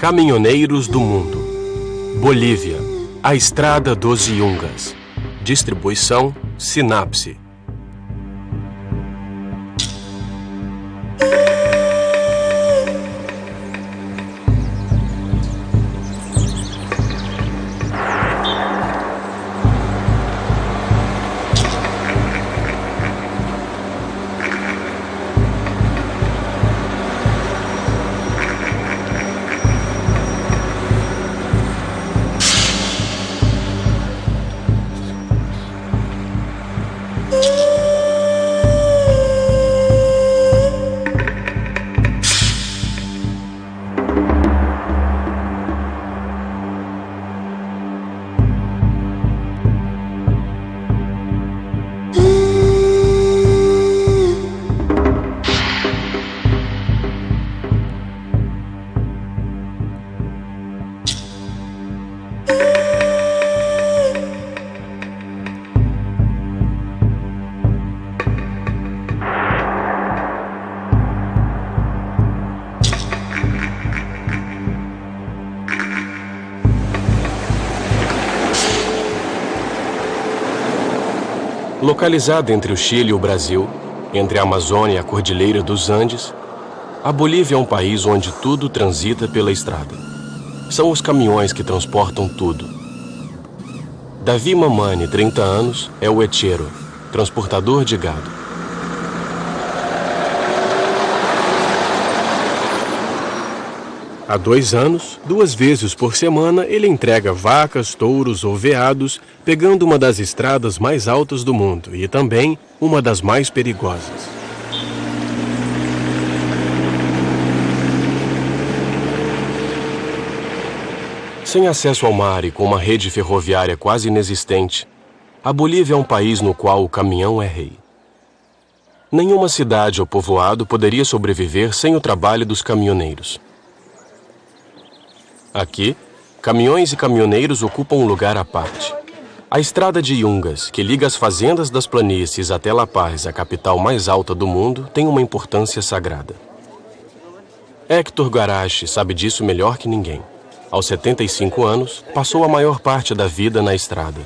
Caminhoneiros do Mundo. Bolívia, a Estrada dos Yungas. Distribuição Sinapse. Localizada entre o Chile e o Brasil, entre a Amazônia e a Cordilheira dos Andes, a Bolívia é um país onde tudo transita pela estrada. São os caminhões que transportam tudo. Davi Mamani, 30 anos, é o etchero, transportador de gado. Há 2 anos, 2 vezes por semana, ele entrega vacas, touros ou veados, pegando uma das estradas mais altas do mundo e também uma das mais perigosas. Sem acesso ao mar e com uma rede ferroviária quase inexistente, a Bolívia é um país no qual o caminhão é rei. Nenhuma cidade ou povoado poderia sobreviver sem o trabalho dos caminhoneiros. Aqui, caminhões e caminhoneiros ocupam um lugar à parte. A estrada de Yungas, que liga as fazendas das planícies até La Paz, a capital mais alta do mundo, tem uma importância sagrada. Héctor Garage sabe disso melhor que ninguém. Aos 75 anos, passou a maior parte da vida na estrada.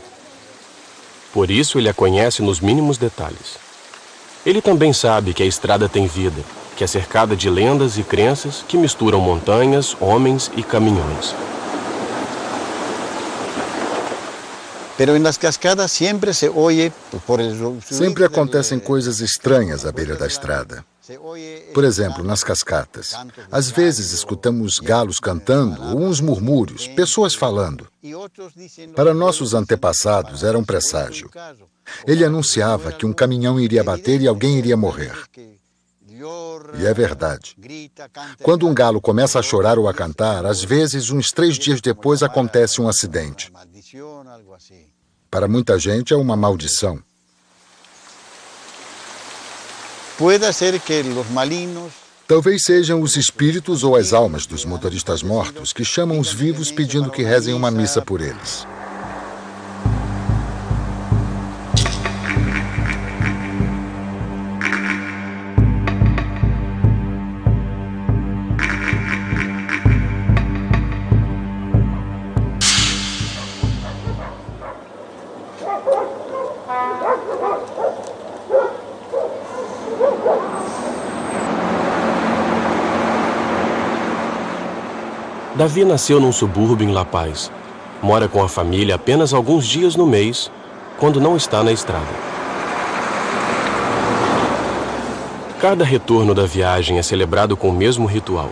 Por isso, ele a conhece nos mínimos detalhes. Ele também sabe que a estrada tem vida, que é cercada de lendas e crenças que misturam montanhas, homens e caminhões. Sempre acontecem coisas estranhas à beira da estrada. Por exemplo, nas cascatas. Às vezes escutamos galos cantando ou uns murmúrios, pessoas falando. Para nossos antepassados era um presságio. Ele anunciava que um caminhão iria bater e alguém iria morrer. E é verdade. Quando um galo começa a chorar ou a cantar, às vezes, uns 3 dias depois, acontece um acidente. Para muita gente, é uma maldição. Talvez sejam os espíritos ou as almas dos motoristas mortos que chamam os vivos pedindo que rezem uma missa por eles. Davi nasceu num subúrbio em La Paz. Mora com a família apenas alguns dias no mês, quando não está na estrada. Cada retorno da viagem é celebrado com o mesmo ritual.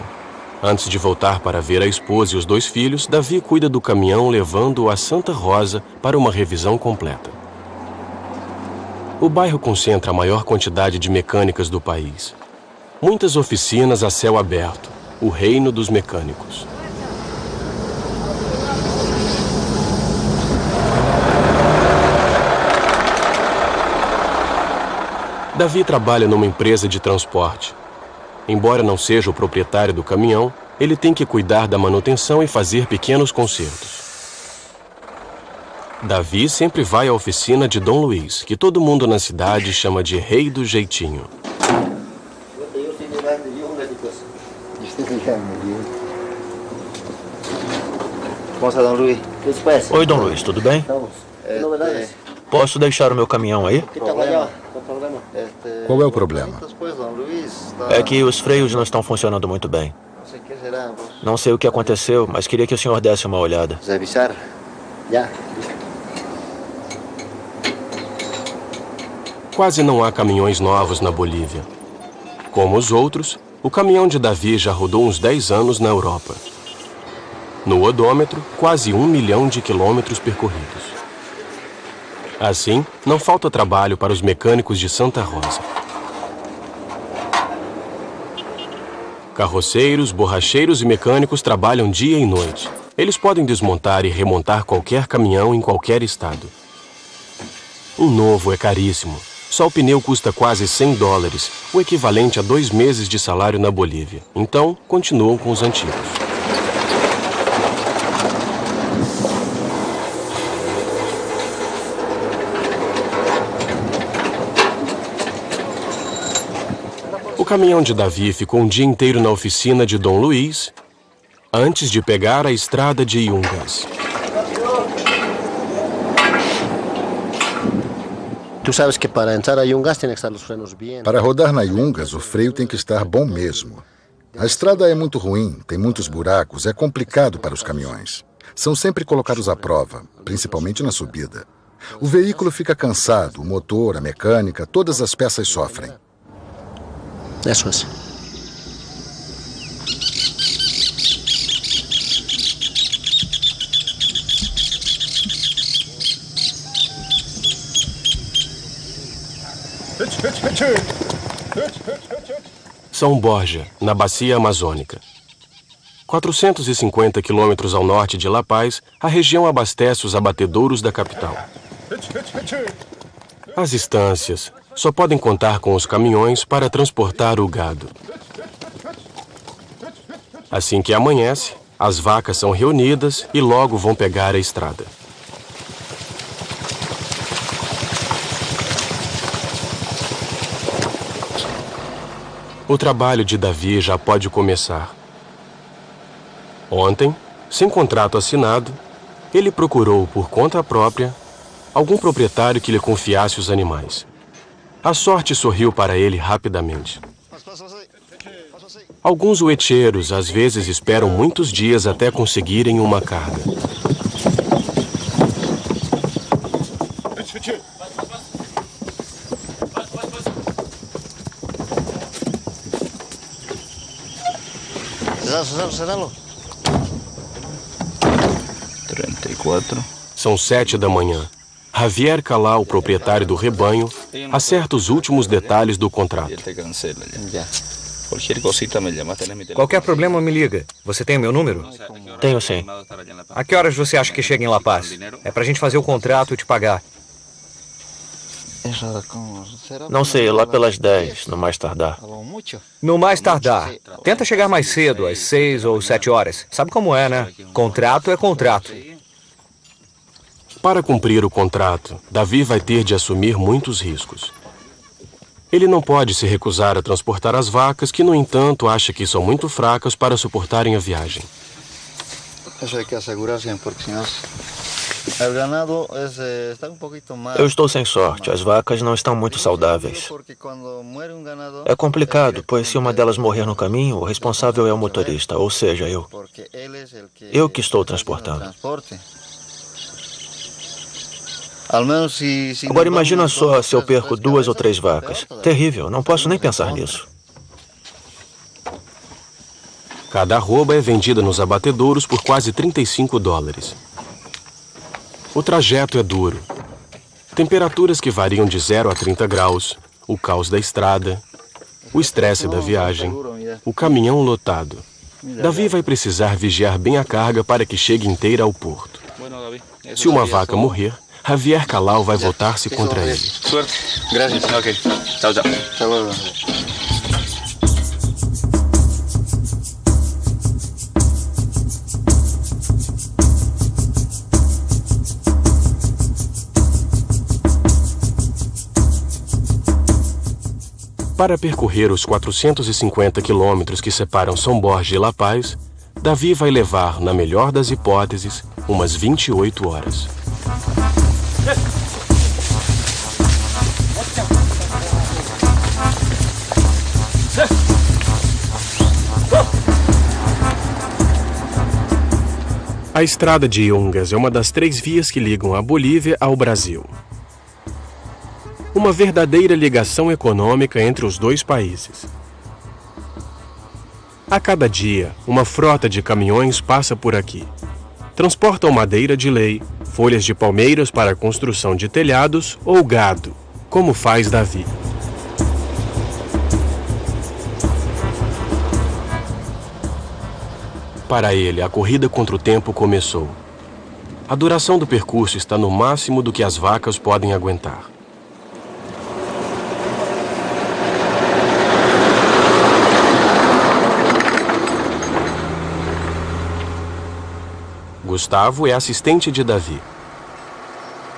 Antes de voltar para ver a esposa e os 2 filhos, Davi cuida do caminhão levando-o a Santa Rosa para uma revisão completa. O bairro concentra a maior quantidade de mecânicas do país. Muitas oficinas a céu aberto, o reino dos mecânicos. Davi trabalha numa empresa de transporte. Embora não seja o proprietário do caminhão, ele tem que cuidar da manutenção e fazer pequenos consertos. Davi sempre vai à oficina de Dom Luiz, que todo mundo na cidade chama de Rei do Jeitinho. Oi, Dom Luiz, tudo bem? Posso deixar o meu caminhão aí? Qual é o problema? É que os freios não estão funcionando muito bem. Não sei o que aconteceu, mas queria que o senhor desse uma olhada. Quase não há caminhões novos na Bolívia. Como os outros, o caminhão de Davi já rodou uns 10 anos na Europa. No odômetro, quase 1 milhão de quilômetros percorridos. Assim, não falta trabalho para os mecânicos de Santa Rosa. Carroceiros, borracheiros e mecânicos trabalham dia e noite. Eles podem desmontar e remontar qualquer caminhão em qualquer estado. Um novo é caríssimo. Só o pneu custa quase $100, o equivalente a 2 meses de salário na Bolívia. Então, continuam com os antigos. O caminhão de Davi ficou um dia inteiro na oficina de Dom Luiz, antes de pegar a estrada de Yungas. Para rodar na Yungas, o freio tem que estar bom mesmo. A estrada é muito ruim, tem muitos buracos, é complicado para os caminhões. São sempre colocados à prova, principalmente na subida. O veículo fica cansado, o motor, a mecânica, todas as peças sofrem. Eso es. São Borja, na Bacia Amazônica. 450 quilômetros ao norte de La Paz, a região abastece os abatedouros da capital. As estâncias só podem contar com os caminhões para transportar o gado. Assim que amanhece, as vacas são reunidas e logo vão pegar a estrada. O trabalho de Davi já pode começar. Ontem, sem contrato assinado, ele procurou por conta própria algum proprietário que lhe confiasse os animais. A sorte sorriu para ele rapidamente. Alguns huecheiros às vezes esperam muitos dias até conseguirem uma carga. São 7 da manhã. Javier Calal, proprietário do rebanho, acerta os últimos detalhes do contrato. Qualquer problema, me liga. Você tem o meu número? Tenho sim. A que horas você acha que chega em La Paz? É pra gente fazer o contrato e te pagar. Não sei, lá pelas 10, no mais tardar. No mais tardar. Tenta chegar mais cedo, às 6 ou 7 horas. Sabe como é, né? Contrato é contrato. Para cumprir o contrato, Davi vai ter de assumir muitos riscos. Ele não pode se recusar a transportar as vacas, que, no entanto, acha que são muito fracas para suportarem a viagem. Eu estou sem sorte, as vacas não estão muito saudáveis. É complicado, pois se uma delas morrer no caminho, o responsável é o motorista, ou seja, eu. Eu que estou transportando. Agora imagina só se eu perco 2 ou 3 vacas. Terrível, não posso nem pensar nisso. Cada arroba é vendida nos abatedouros por quase $35. O trajeto é duro. Temperaturas que variam de 0 a 30 graus, o caos da estrada, o estresse da viagem, o caminhão lotado. Davi vai precisar vigiar bem a carga para que chegue inteira ao porto. Se uma vaca morrer, Javier Calal vai voltar-se contra ele. Suerte. Gracias. Ok. Tchau, tchau. Hasta luego. Para percorrer os 450 quilômetros que separam São Borja e La Paz, Davi vai levar, na melhor das hipóteses, umas 28 horas. A estrada de Yungas é uma das 3 vias que ligam a Bolívia ao Brasil. Uma verdadeira ligação econômica entre os 2 países. A cada dia, uma frota de caminhões passa por aqui. Transportam madeira de lei, folhas de palmeiras para a construção de telhados ou gado, como faz Davi. Para ele, a corrida contra o tempo começou. A duração do percurso está no máximo do que as vacas podem aguentar. Gustavo é assistente de Davi.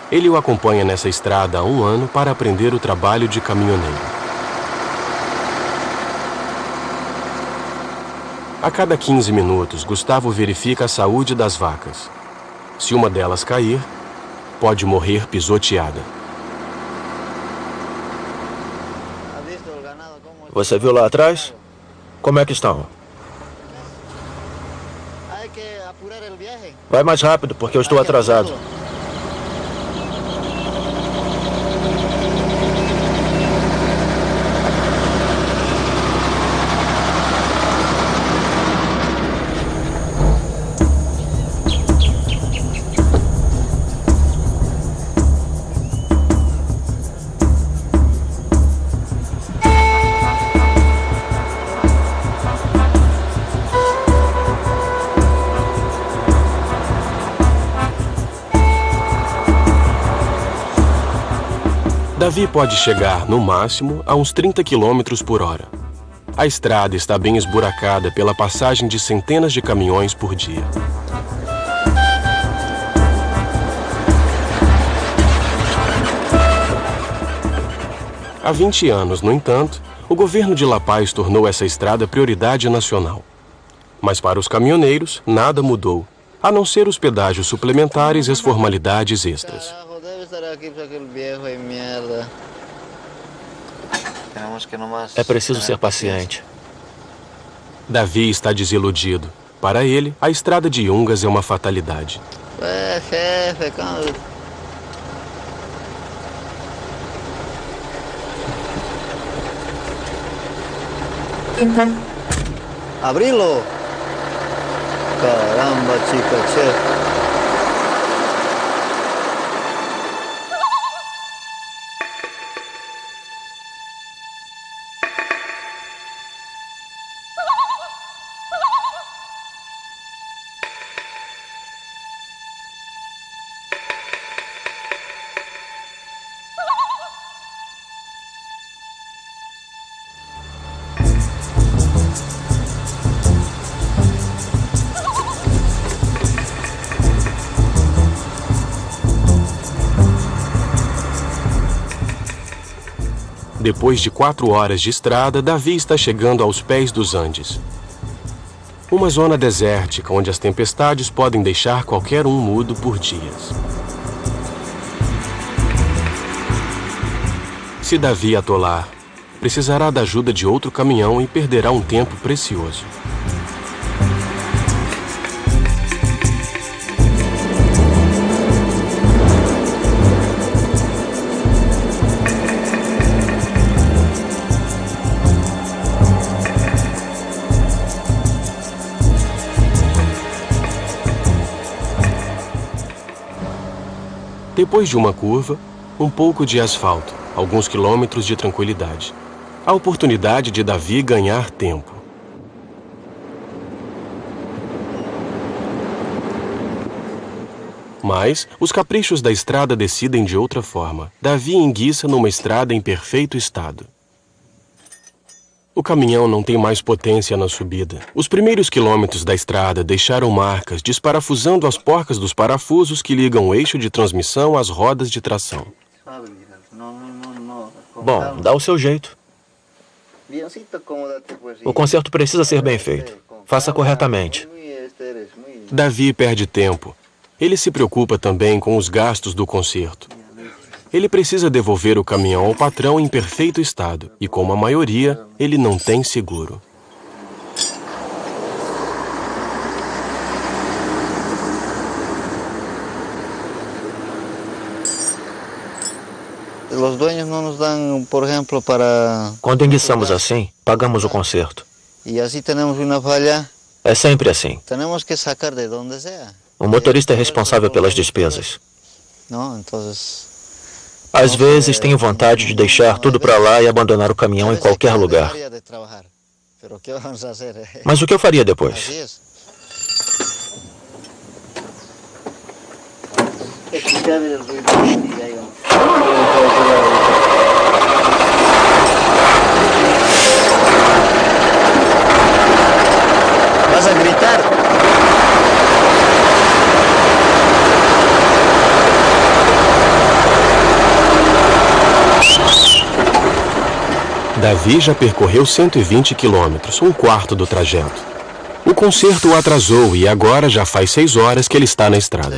Ele o acompanha nessa estrada há 1 ano para aprender o trabalho de caminhoneiro. A cada 15 minutos, Gustavo verifica a saúde das vacas. Se uma delas cair, pode morrer pisoteada. Você viu lá atrás? Como é que estão? Vai mais rápido, porque eu estou atrasado. Davi pode chegar, no máximo, a uns 30 km por hora. A estrada está bem esburacada pela passagem de centenas de caminhões por dia. Há 20 anos, no entanto, o governo de La Paz tornou essa estrada prioridade nacional. Mas para os caminhoneiros, nada mudou, a não ser os pedágios suplementares e as formalidades extras. É preciso ser paciente. Davi está desiludido. Para ele, a estrada de Yungas é uma fatalidade. Abrilo. Caramba, chica, che. Depois de 4 horas de estrada, Davi está chegando aos pés dos Andes. Uma zona desértica onde as tempestades podem deixar qualquer um mudo por dias. Se Davi atolar, precisará da ajuda de outro caminhão e perderá um tempo precioso. Depois de uma curva, um pouco de asfalto, alguns quilômetros de tranquilidade. A oportunidade de Davi ganhar tempo. Mas os caprichos da estrada decidem de outra forma. Davi enguiça numa estrada em perfeito estado. O caminhão não tem mais potência na subida. Os primeiros quilômetros da estrada deixaram marcas, desparafusando as porcas dos parafusos que ligam o eixo de transmissão às rodas de tração. Bom, dá o seu jeito. O conserto precisa ser bem feito. Faça corretamente. Davi perde tempo. Ele se preocupa também com os gastos do conserto. Ele precisa devolver o caminhão ao patrão em perfeito estado e, como a maioria, ele não tem seguro. Os dueños não nos dão, por exemplo, para... Quando enguiçamos assim, pagamos o conserto. E assim temos uma falha. É sempre assim. Temos que sacar de onde seja. O motorista é responsável pelas despesas. Não, então... Às vezes tenho vontade de deixar tudo para lá e abandonar o caminhão em qualquer lugar. Mas o que eu faria depois? Vas a gritar. Davi já percorreu 120 quilômetros, um quarto do trajeto. O conserto o atrasou e agora já faz 6 horas que ele está na estrada.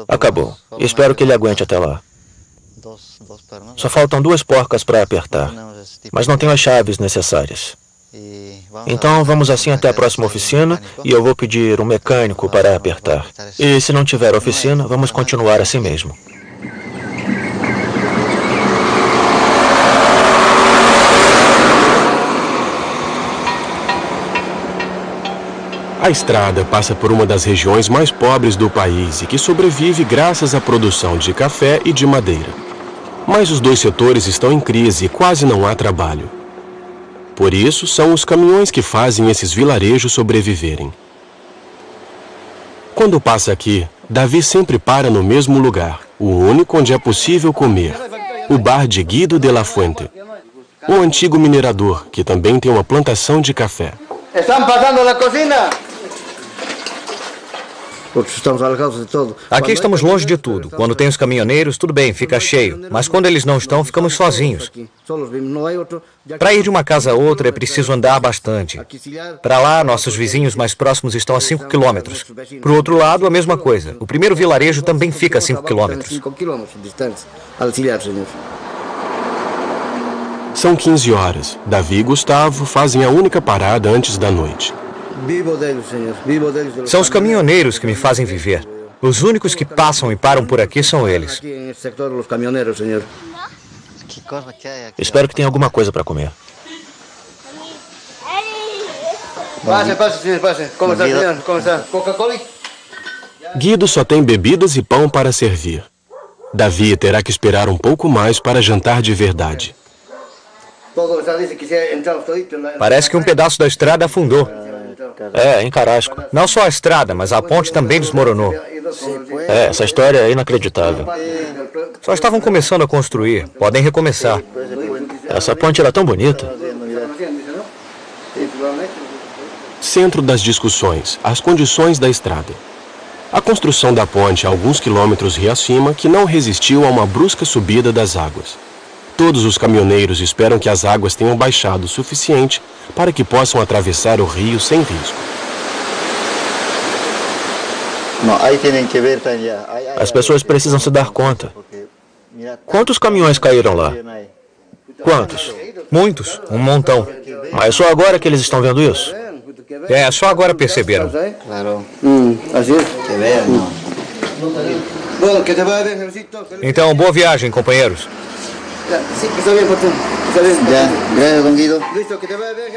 Acabou. Espero que ele aguente até lá. Só faltam 2 porcas para apertar, mas não tenho as chaves necessárias. Então vamos assim até a próxima oficina e eu vou pedir um mecânico para apertar. E se não tiver oficina, vamos continuar assim mesmo. A estrada passa por uma das regiões mais pobres do país e que sobrevive graças à produção de café e de madeira. Mas os 2 setores estão em crise e quase não há trabalho. Por isso, são os caminhões que fazem esses vilarejos sobreviverem. Quando passa aqui, Davi sempre para no mesmo lugar, o único onde é possível comer, o bar de Guido de la Fuente, um antigo minerador que também tem uma plantação de café. Estão passando na cozinha? Aqui estamos longe de tudo. Quando tem os caminhoneiros, tudo bem, fica cheio. Mas quando eles não estão, ficamos sozinhos. Para ir de uma casa a outra é preciso andar bastante. Para lá, nossos vizinhos mais próximos estão a 5 quilômetros. Para o outro lado, a mesma coisa. O primeiro vilarejo também fica a 5 quilômetros. São 15 horas. Davi e Gustavo fazem a única parada antes da noite. São os caminhoneiros que me fazem viver. Os únicos que passam e param por aqui são eles. Espero que tenha alguma coisa para comer. Como está, senhor? Como está? Coca-Cola? Guido só tem bebidas e pão para servir. Davi terá que esperar um pouco mais para jantar de verdade. Parece que um pedaço da estrada afundou. É, em Carrasco. Não só a estrada, mas a ponte também desmoronou. É, essa história é inacreditável. Só estavam começando a construir. Podem recomeçar. Essa ponte era tão bonita. Centro das discussões, as condições da estrada. A construção da ponte a alguns quilômetros rio acima que não resistiu a uma brusca subida das águas. Todos os caminhoneiros esperam que as águas tenham baixado o suficiente para que possam atravessar o rio sem risco. As pessoas precisam se dar conta. Quantos caminhões caíram lá? Quantos? Muitos, um montão. Mas só agora que eles estão vendo isso? É, só agora perceberam. Então, boa viagem, companheiros.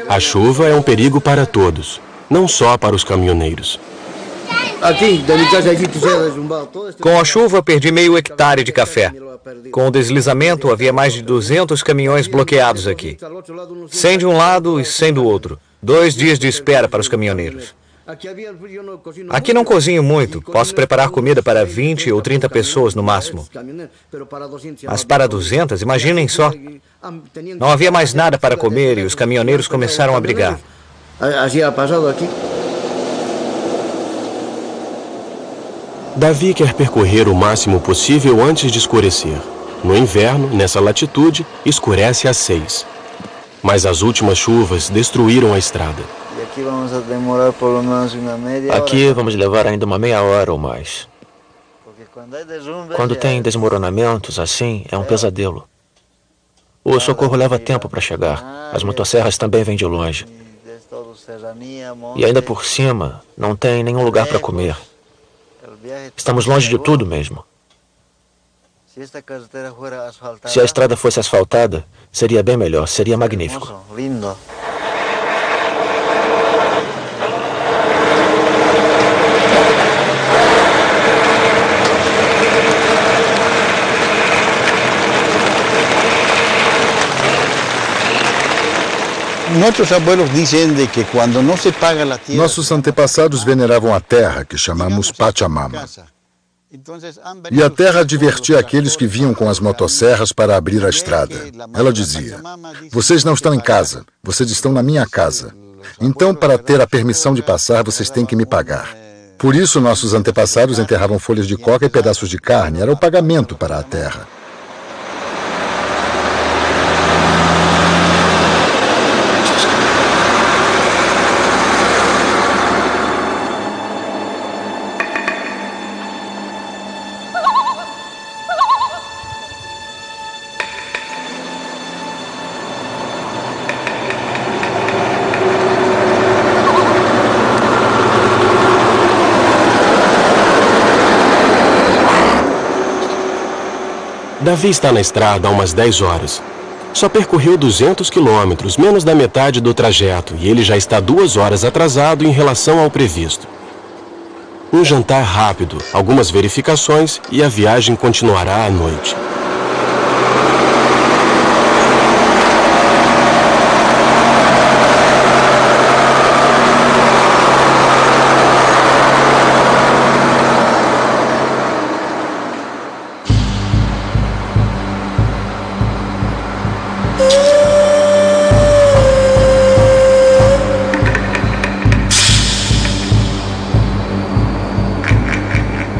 A chuva é um perigo para todos, não só para os caminhoneiros. Com a chuva, perdi meio hectare de café. Com o deslizamento, havia mais de 200 caminhões bloqueados aqui. 100 de um lado e 100 do outro. 2 dias de espera para os caminhoneiros. Aqui não cozinho muito, posso preparar comida para 20 ou 30 pessoas no máximo. Mas para 200, imaginem só. Não havia mais nada para comer e os caminhoneiros começaram a brigar. Davi quer percorrer o máximo possível antes de escurecer. No inverno, nessa latitude, escurece às 6. Mas as últimas chuvas destruíram a estrada. Aqui vamos levar ainda uma meia hora ou mais. Quando tem desmoronamentos assim, é um pesadelo. O socorro leva tempo para chegar. As motosserras também vêm de longe. E ainda por cima, não tem nenhum lugar para comer. Estamos longe de tudo mesmo. Se a estrada fosse asfaltada, seria bem melhor, seria magnífico. Nossos antepassados veneravam a terra, que chamamos Pachamama. E a terra advertia aqueles que vinham com as motosserras para abrir a estrada. Ela dizia: vocês não estão em casa, vocês estão na minha casa. Então, para ter a permissão de passar, vocês têm que me pagar. Por isso, nossos antepassados enterravam folhas de coca e pedaços de carne. Era o pagamento para a terra. Davi está na estrada há umas 10 horas. Só percorreu 200 quilômetros, menos da metade do trajeto, e ele já está 2 horas atrasado em relação ao previsto. Um jantar rápido, algumas verificações e a viagem continuará à noite.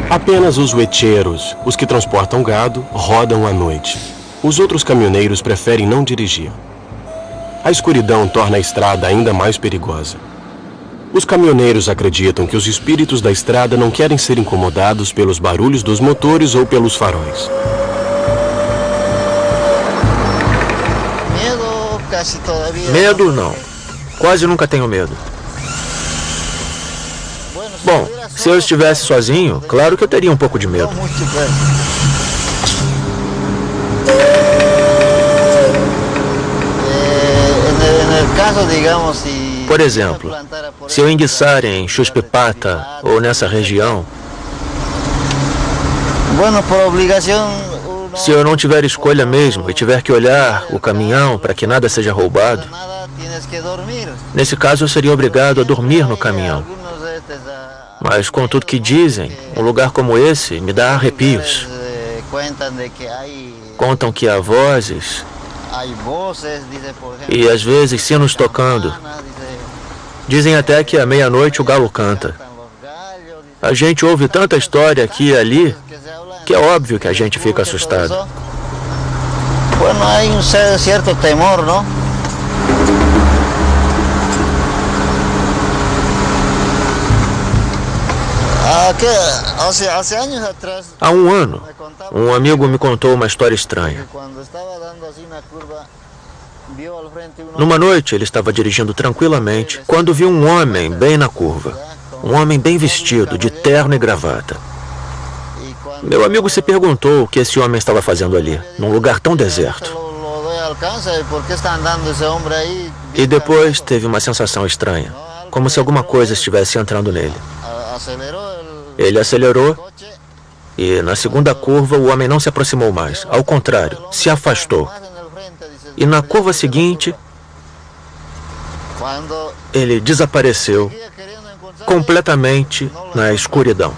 Apenas os huecheiros, os que transportam gado, rodam à noite. Os outros caminhoneiros preferem não dirigir. A escuridão torna a estrada ainda mais perigosa. Os caminhoneiros acreditam que os espíritos da estrada não querem ser incomodados pelos barulhos dos motores ou pelos faróis. Medo, não. Quase nunca tenho medo. Bom, se eu estivesse sozinho, claro que eu teria um pouco de medo. Por exemplo, se eu enguiçar em Xuxpipata ou nessa região, se eu não tiver escolha mesmo e tiver que olhar o caminhão para que nada seja roubado, nesse caso eu seria obrigado a dormir no caminhão. Mas com tudo que dizem, um lugar como esse me dá arrepios. Contam que há vozes e às vezes sinos tocando. Dizem até que à meia-noite o galo canta. A gente ouve tanta história aqui e ali que é óbvio que a gente fica assustado. Bueno, hay un cierto temor, ¿no? Há um ano, um amigo me contou uma história estranha. Numa noite, ele estava dirigindo tranquilamente quando viu um homem bem na curva. Um homem bem vestido, de terno e gravata. Meu amigo se perguntou o que esse homem estava fazendo ali, num lugar tão deserto. E depois teve uma sensação estranha, como se alguma coisa estivesse entrando nele. Ele acelerou e, na segunda curva, o homem não se aproximou mais. Ao contrário, se afastou. E na curva seguinte, ele desapareceu completamente na escuridão.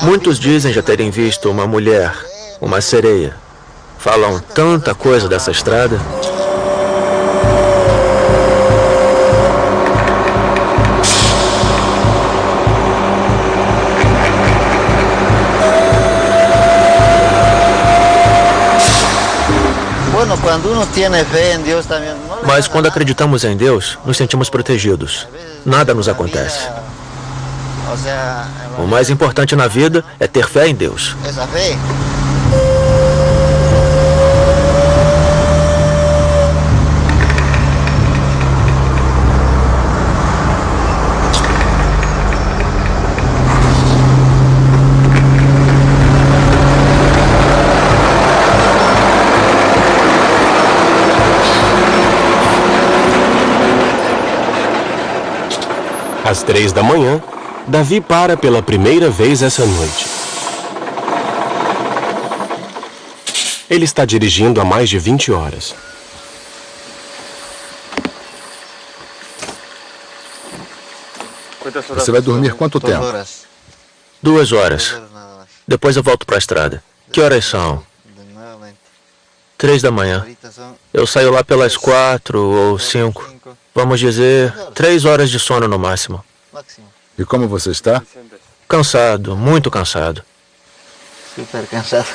Muitos dizem já terem visto uma mulher, uma sereia. Falam tanta coisa dessa estrada. Mas quando acreditamos em Deus, nos sentimos protegidos. Nada nos acontece. O mais importante na vida é ter fé em Deus. Às 3 da manhã, Davi para pela primeira vez essa noite. Ele está dirigindo há mais de 20 horas. Você vai dormir quanto tempo? 2 horas. Depois eu volto para a estrada. Que horas são? 3 da manhã. Eu saio lá pelas 4 ou 5. Vamos dizer, 3 horas de sono no máximo. E como você está? Cansado, muito cansado. Super cansado.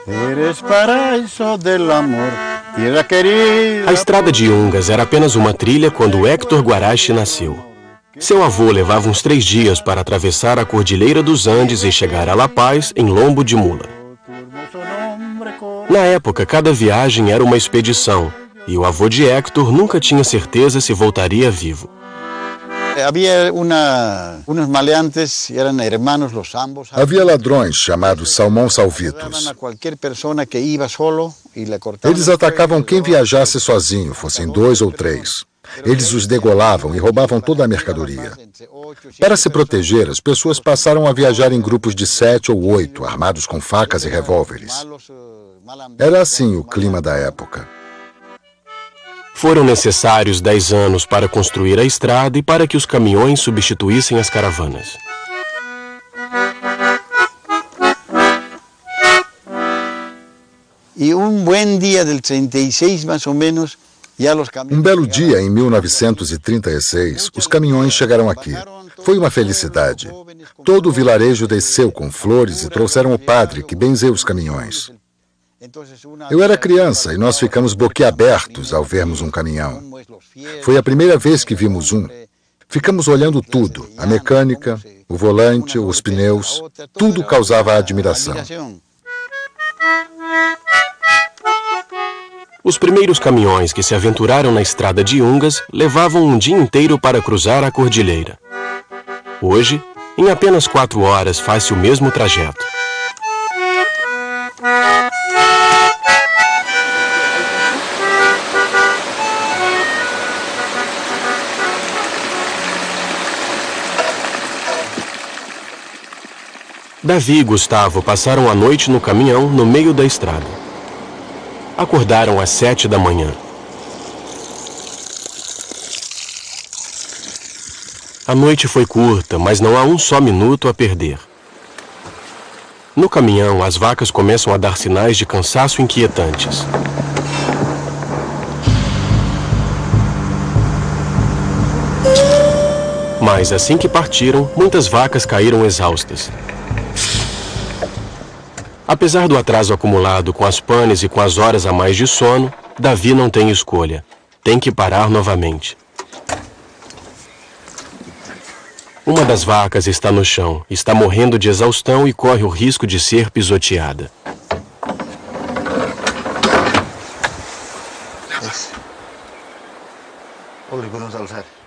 Eres paraíso del amor, tierra querida. A estrada de Yungas era apenas uma trilha quando Héctor Guarachi nasceu. Seu avô levava uns 3 dias para atravessar a Cordilheira dos Andes e chegar a La Paz em lombo de mula. Na época, cada viagem era uma expedição, e o avô de Héctor nunca tinha certeza se voltaria vivo. Havia ladrões chamados Salmão Salvitos. Eles atacavam quem viajasse sozinho, fossem 2 ou 3. Eles os degolavam e roubavam toda a mercadoria. Para se proteger, as pessoas passaram a viajar em grupos de 7 ou 8, armados com facas e revólveres. Era assim o clima da época. Foram necessários 10 anos para construir a estrada e para que os caminhões substituíssem as caravanas. E bom dia del 36, mais ou menos. Um belo dia, em 1936, os caminhões chegaram aqui. Foi uma felicidade. Todo o vilarejo desceu com flores e trouxeram o padre, que benzeu os caminhões. Eu era criança e nós ficamos boquiabertos ao vermos um caminhão. Foi a primeira vez que vimos um. Ficamos olhando tudo, a mecânica, o volante, os pneus, tudo causava admiração. Os primeiros caminhões que se aventuraram na estrada de Yungas levavam um dia inteiro para cruzar a cordilheira. Hoje, em apenas 4 horas, faz-se o mesmo trajeto. Davi e Gustavo passaram a noite no caminhão no meio da estrada. Acordaram às 7 da manhã. A noite foi curta, mas não há um só minuto a perder. No caminhão, as vacas começam a dar sinais de cansaço inquietantes. Mas assim que partiram, muitas vacas caíram exaustas. Apesar do atraso acumulado com as panes e com as horas a mais de sono, Davi não tem escolha. Tem que parar novamente. Uma das vacas está no chão, está morrendo de exaustão e corre o risco de ser pisoteada.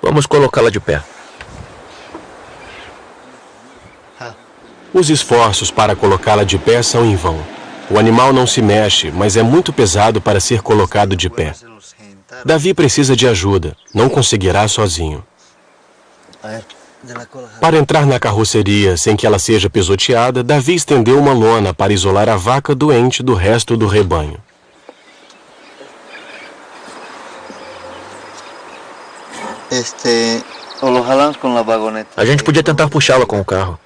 Vamos colocá-la de pé. Os esforços para colocá-la de pé são em vão. O animal não se mexe, mas é muito pesado para ser colocado de pé. Davi precisa de ajuda, não conseguirá sozinho. Para entrar na carroceria sem que ela seja pisoteada, Davi estendeu uma lona para isolar a vaca doente do resto do rebanho. A gente podia tentar puxá-la com o carro.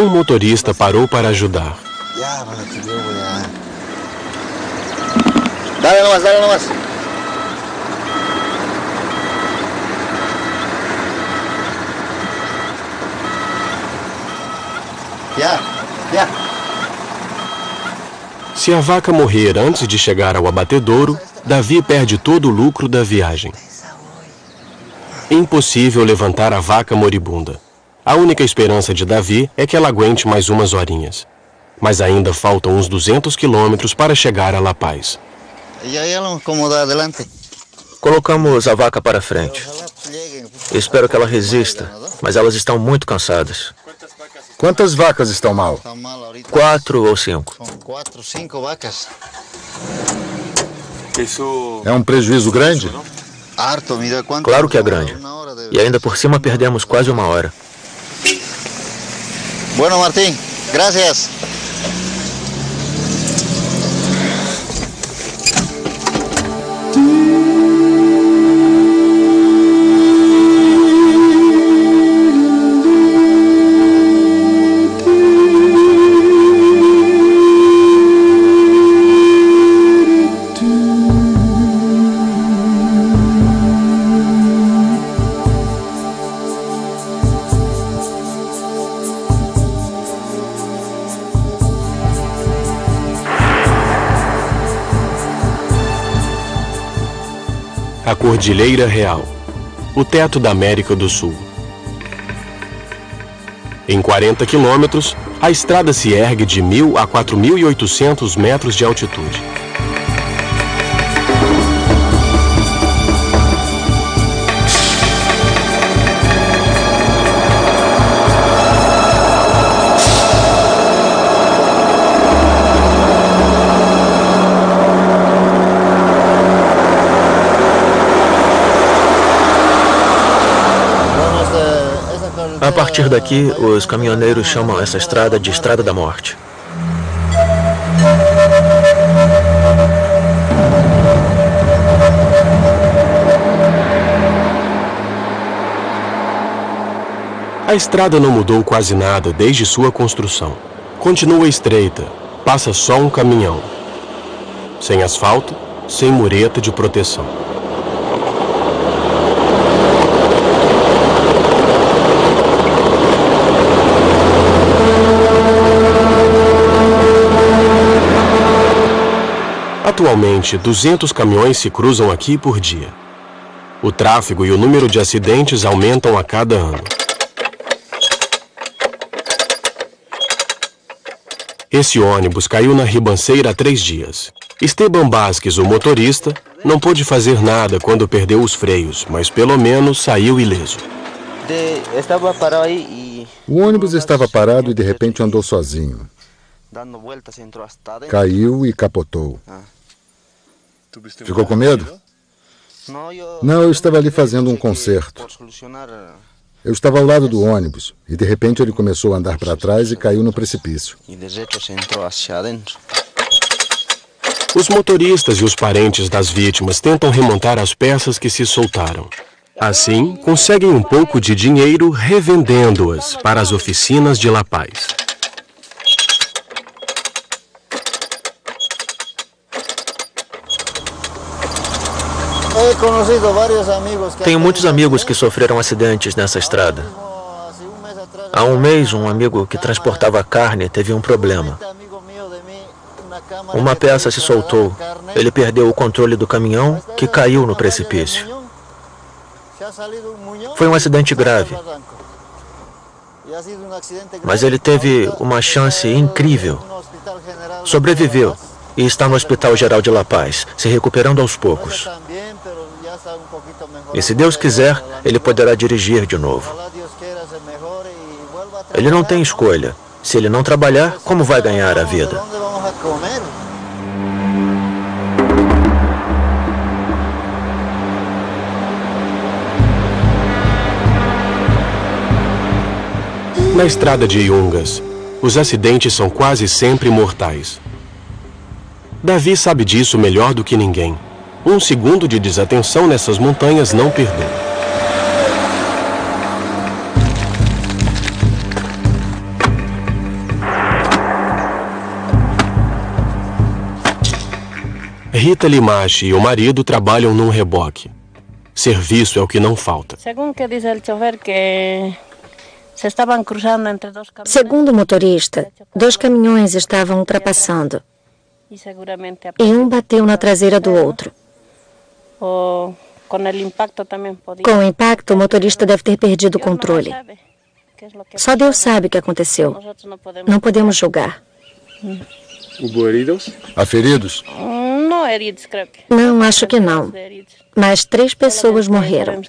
Um motorista parou para ajudar. Dale nomás, dale nomás. Já. Se a vaca morrer antes de chegar ao abatedouro, Davi perde todo o lucro da viagem. Impossível levantar a vaca moribunda. A única esperança de Davi é que ela aguente mais umas horinhas. Mas ainda faltam uns 200 quilômetros para chegar a La Paz. Colocamos a vaca para frente. Espero que ela resista, mas elas estão muito cansadas. Quantas vacas estão mal? 4 ou 5. 4, 5 vacas. É um prejuízo grande? Claro que é grande. E ainda por cima perdemos quase 1 hora. Bueno, Martín, gracias. A Cordilheira Real, o teto da América do Sul. Em 40 quilômetros, a estrada se ergue de 1.000 a 4.800 metros de altitude. A partir daqui, os caminhoneiros chamam essa estrada de Estrada da Morte. A estrada não mudou quase nada desde sua construção. Continua estreita, passa só um caminhão. Sem asfalto, sem mureta de proteção. Atualmente, 200 caminhões se cruzam aqui por dia. O tráfego e o número de acidentes aumentam a cada ano. Esse ônibus caiu na ribanceira há 3 dias. Esteban Vázquez, o motorista, não pôde fazer nada quando perdeu os freios, mas pelo menos saiu ileso. O ônibus estava parado e de repente andou sozinho. Caiu e capotou. Ficou com medo? Não, eu estava ali fazendo um concerto. Eu estava ao lado do ônibus e de repente ele começou a andar para trás e caiu no precipício. Os motoristas e os parentes das vítimas tentam remontar as peças que se soltaram. Assim, conseguem um pouco de dinheiro revendendo-as para as oficinas de La Paz. Tenho muitos amigos que sofreram acidentes nessa estrada. Há um mês, um amigo que transportava carne teve um problema. Uma peça se soltou. Ele perdeu o controle do caminhão, que caiu no precipício. Foi um acidente grave. Mas ele teve uma chance incrível. Sobreviveu e está no Hospital Geral de La Paz, se recuperando aos poucos. E se Deus quiser, ele poderá dirigir de novo. Ele não tem escolha. Se ele não trabalhar, como vai ganhar a vida? Na estrada de Yungas, os acidentes são quase sempre mortais. Davi sabe disso melhor do que ninguém. 1 segundo de desatenção nessas montanhas não perdoa. Rita Limache e o marido trabalham num reboque. Serviço é o que não falta. Segundo o motorista, 2 caminhões estavam ultrapassando e um bateu na traseira do outro. Com o impacto, o motorista deve ter perdido o controle. Só Deus sabe o que aconteceu. Não podemos julgar. Há feridos? Não, acho que não. Mas 3 pessoas morreram.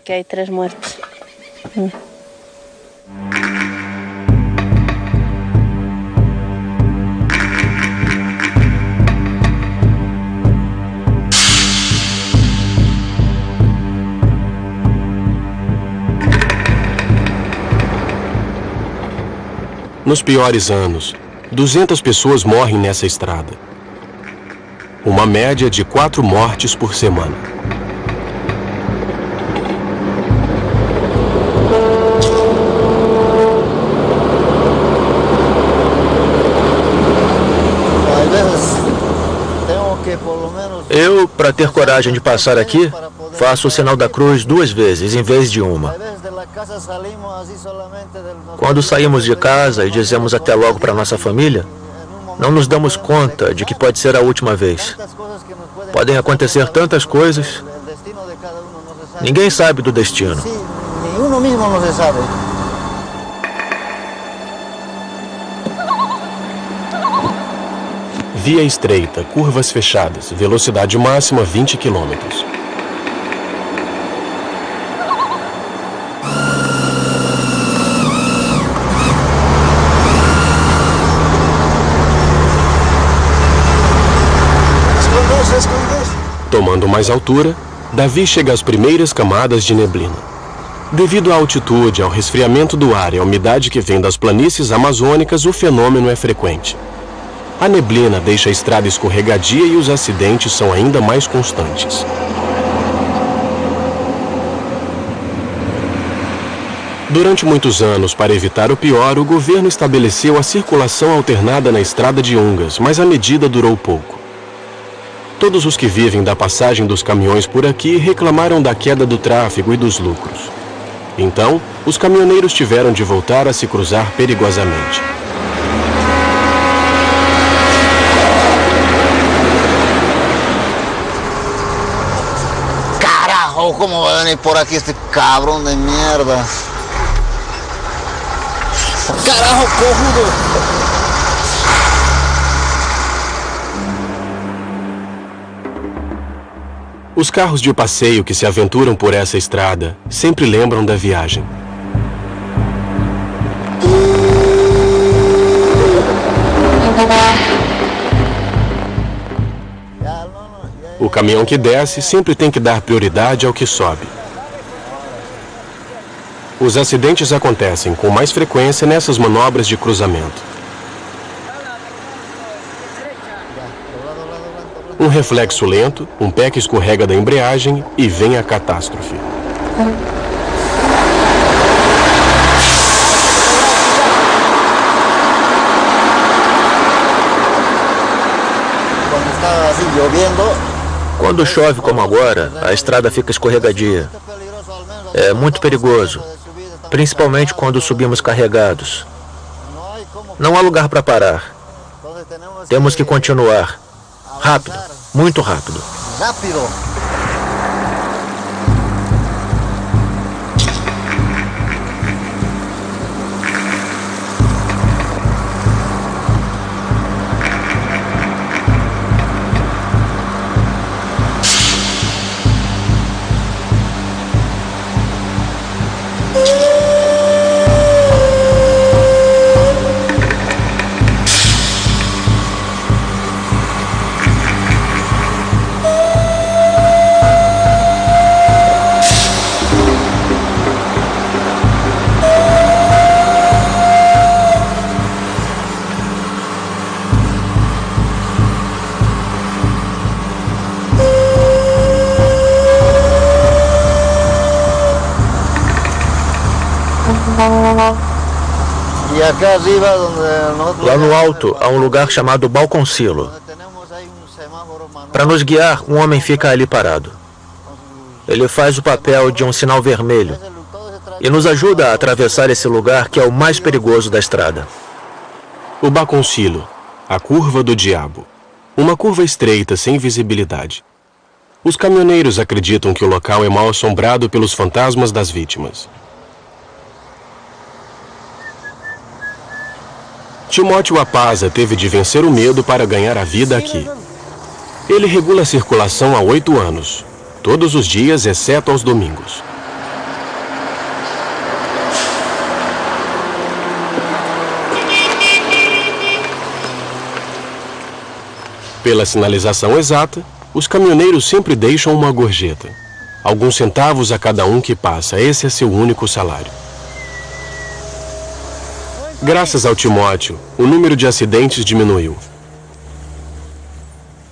Nos piores anos, 200 pessoas morrem nessa estrada. Uma média de 4 mortes por semana. Eu, para ter coragem de passar aqui, faço o sinal da cruz 2 vezes, em vez de uma. Quando saímos de casa e dizemos até logo para nossa família, não nos damos conta de que pode ser a última vez. Podem acontecer tantas coisas. Ninguém sabe do destino. Via estreita, curvas fechadas, velocidade máxima 20 km. Tomando mais altura, Davi chega às primeiras camadas de neblina. Devido à altitude, ao resfriamento do ar e à umidade que vem das planícies amazônicas, o fenômeno é frequente. A neblina deixa a estrada escorregadia e os acidentes são ainda mais constantes. Durante muitos anos, para evitar o pior, o governo estabeleceu a circulação alternada na estrada de Ungas, mas a medida durou pouco. Todos os que vivem da passagem dos caminhões por aqui reclamaram da queda do tráfego e dos lucros. Então, os caminhoneiros tiveram de voltar a se cruzar perigosamente. Carajo, como vai vir por aqui este cabrão de merda? Carajo, corrudo! Os carros de passeio que se aventuram por essa estrada sempre lembram da viagem. O caminhão que desce sempre tem que dar prioridade ao que sobe. Os acidentes acontecem com mais frequência nessas manobras de cruzamento. Um reflexo lento, um pé que escorrega da embreagem e vem a catástrofe. Quando chove como agora, a estrada fica escorregadia. É muito perigoso, principalmente quando subimos carregados. Não há lugar para parar. Temos que continuar. Rápido, muito rápido. Rápido. Lá no alto há um lugar chamado Balconcilo. Para nos guiar, um homem fica ali parado. Ele faz o papel de um sinal vermelho e nos ajuda a atravessar esse lugar que é o mais perigoso da estrada. O Baconcilo, a curva do diabo. Uma curva estreita sem visibilidade. Os caminhoneiros acreditam que o local é mal assombrado pelos fantasmas das vítimas. Timóteo Apaza teve de vencer o medo para ganhar a vida aqui. Ele regula a circulação há 8 anos, todos os dias exceto aos domingos. Pela sinalização exata, os caminhoneiros sempre deixam uma gorjeta. Alguns centavos a cada um que passa, esse é seu único salário. Graças ao Timóteo, o número de acidentes diminuiu.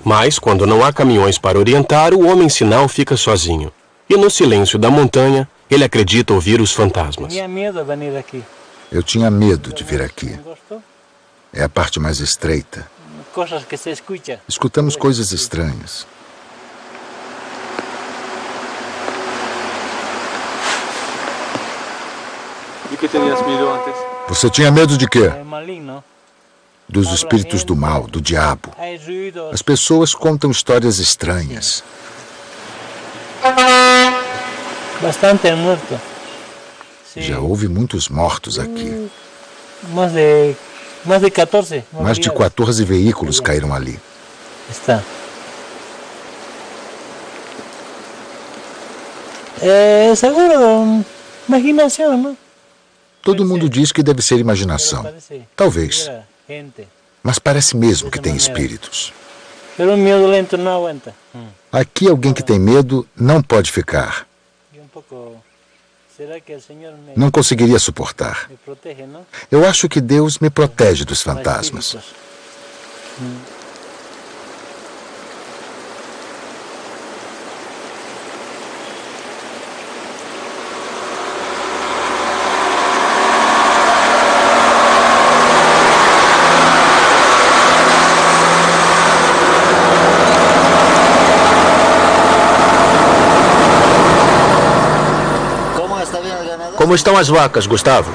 Mas, quando não há caminhões para orientar, o homem sinal fica sozinho. E no silêncio da montanha, ele acredita ouvir os fantasmas. Eu tinha medo de vir aqui. É a parte mais estreita. Escutamos coisas estranhas. ¿Y qué tenías miedo antes? Você tinha medo de quê? Dos espíritos do mal, do diabo. As pessoas contam histórias estranhas. Já houve muitos mortos aqui. Mais de 14 veículos caíram ali. É seguro, imaginação, não? Todo mundo diz que deve ser imaginação. Talvez. Mas parece mesmo que tem espíritos. Aqui alguém que tem medo não pode ficar. Não conseguiria suportar. Eu acho que Deus me protege dos fantasmas. Como estão as vacas, Gustavo?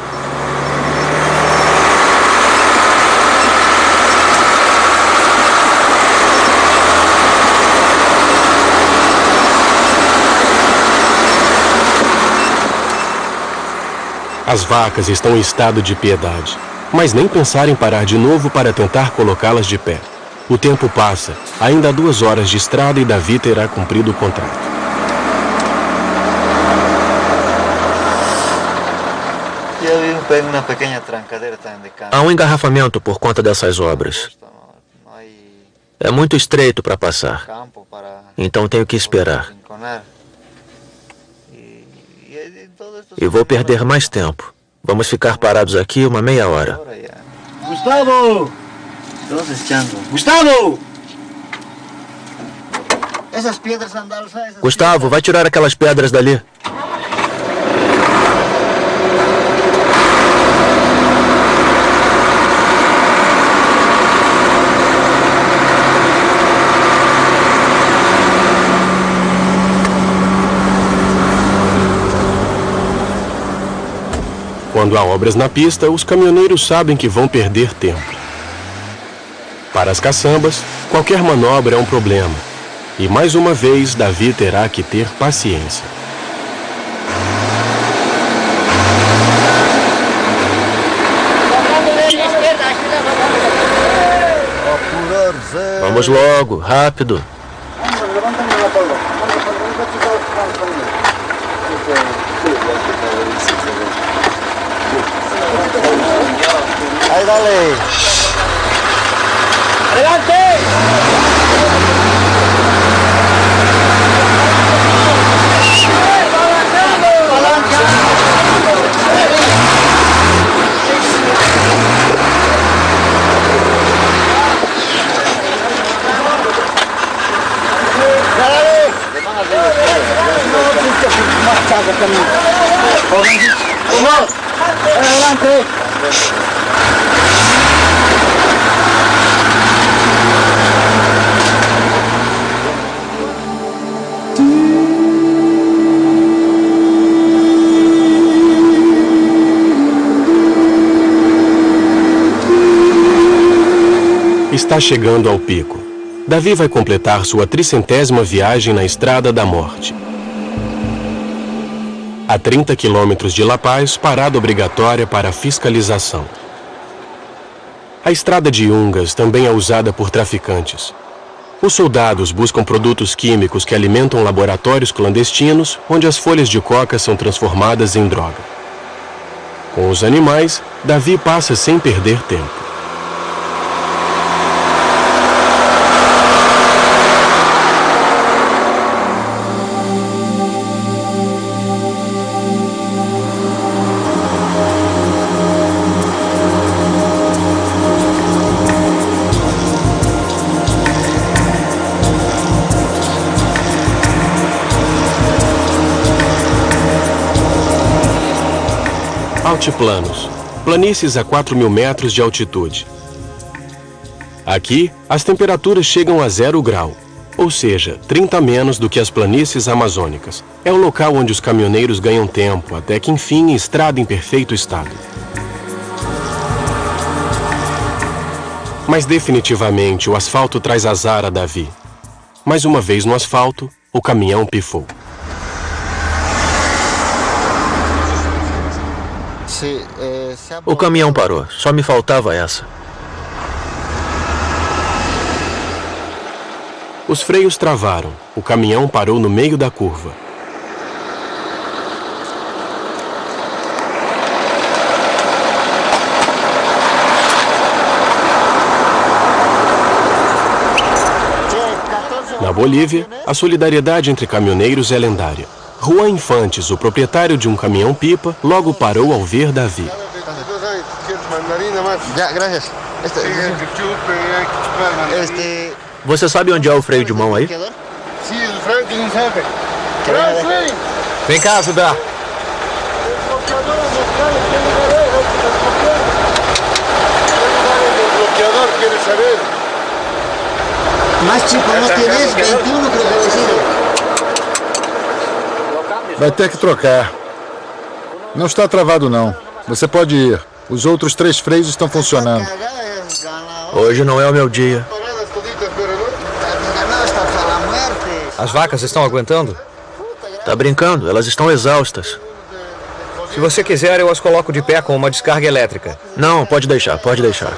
As vacas estão em estado de piedade, mas nem pensar em parar de novo para tentar colocá-las de pé. O tempo passa, ainda há 2 horas de estrada e Davi terá cumprido o contrato. Há um engarrafamento por conta dessas obras. É muito estreito para passar. Então tenho que esperar. E vou perder mais tempo. Vamos ficar parados aqui uma meia hora. Gustavo! Gustavo! Gustavo, vai tirar aquelas pedras dali. Quando há obras na pista, os caminhoneiros sabem que vão perder tempo. Para as caçambas, qualquer manobra é um problema. E mais uma vez, Davi terá que ter paciência. Vamos logo, rápido. Aí, dale. Adelante. Adelante. Está chegando ao pico. Davi vai completar sua 300ª viagem na Estrada da Morte. A 30 quilômetros de La Paz, parada obrigatória para fiscalização. A Estrada de Yungas também é usada por traficantes. Os soldados buscam produtos químicos que alimentam laboratórios clandestinos, onde as folhas de coca são transformadas em droga. Com os animais, Davi passa sem perder tempo. Altiplanos, planícies a 4.000 metros de altitude. Aqui, as temperaturas chegam a 0 grau, ou seja, 30 menos do que as planícies amazônicas. É o local onde os caminhoneiros ganham tempo, até que enfim, estrada em perfeito estado. Mas definitivamente o asfalto traz azar a Davi. Mais uma vez no asfalto, o caminhão pifou. O caminhão parou. Só me faltava essa. Os freios travaram. O caminhão parou no meio da curva. Na Bolívia, a solidariedade entre caminhoneiros é lendária. Juan Infantes, o proprietário de um caminhão-pipa, logo parou ao ver Davi. Você sabe onde é o freio de mão aí? Vem cá ajudar. Más chico no tienes, 21 creo que decir. Vai ter que trocar. Não está travado, não. Você pode ir. Os outros 3 freios estão funcionando. Hoje não é o meu dia. As vacas estão aguentando? Tá brincando? Elas estão exaustas. Se você quiser, eu as coloco de pé com uma descarga elétrica. Não, pode deixar, pode deixar.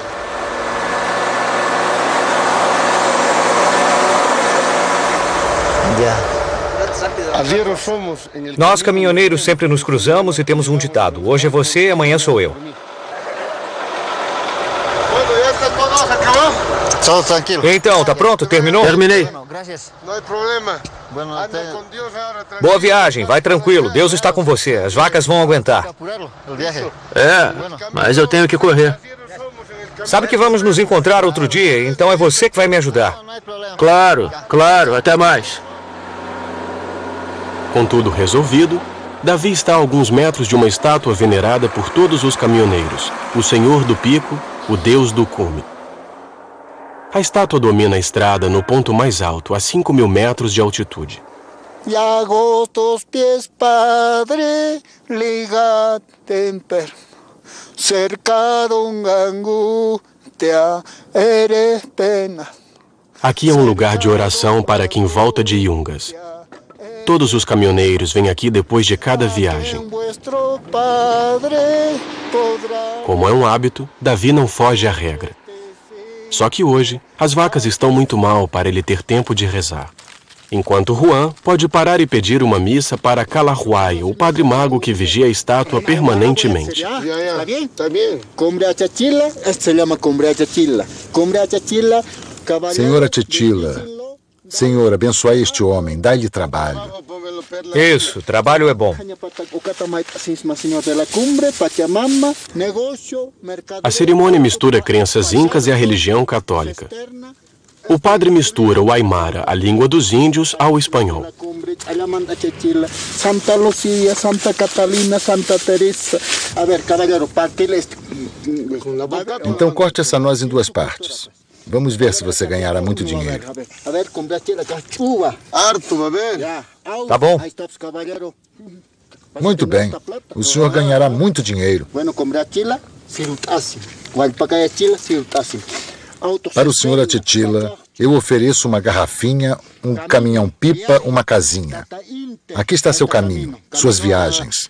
Nós, caminhoneiros, sempre nos cruzamos e temos um ditado. Hoje é você, amanhã sou eu. Então, tá pronto? Terminou? Terminei. Boa viagem, vai tranquilo. Deus está com você. As vacas vão aguentar. É, mas eu tenho que correr. Sabe que vamos nos encontrar outro dia, então é você que vai me ajudar. Claro, claro. Até mais. Com tudo resolvido, Davi está a alguns metros de uma estátua venerada por todos os caminhoneiros, o Senhor do Pico, o Deus do Cume. A estátua domina a estrada no ponto mais alto, a 5.000 metros de altitude. Aqui é um lugar de oração para quem volta de Yungas. Todos os caminhoneiros vêm aqui depois de cada viagem. Como é um hábito, Davi não foge à regra. Só que hoje, as vacas estão muito mal para ele ter tempo de rezar. Enquanto Juan pode parar e pedir uma missa para Calahuay, o padre mago que vigia a estátua permanentemente. Senhora Titila, Senhor, abençoai este homem, dai-lhe trabalho. Isso, trabalho é bom. A cerimônia mistura crenças incas e a religião católica. O padre mistura o aimara, a língua dos índios, ao espanhol. Santa Lucia, Santa Catalina, Santa Teresa. A ver, caballero, para que eles... Então corte essa noz em 2 partes. Vamos ver se você ganhará muito dinheiro. Tá bom. Muito bem. O senhor ganhará muito dinheiro. Para o Sr. Atitila, eu ofereço uma garrafinha, um caminhão-pipa, uma casinha. Aqui está seu caminho, suas viagens.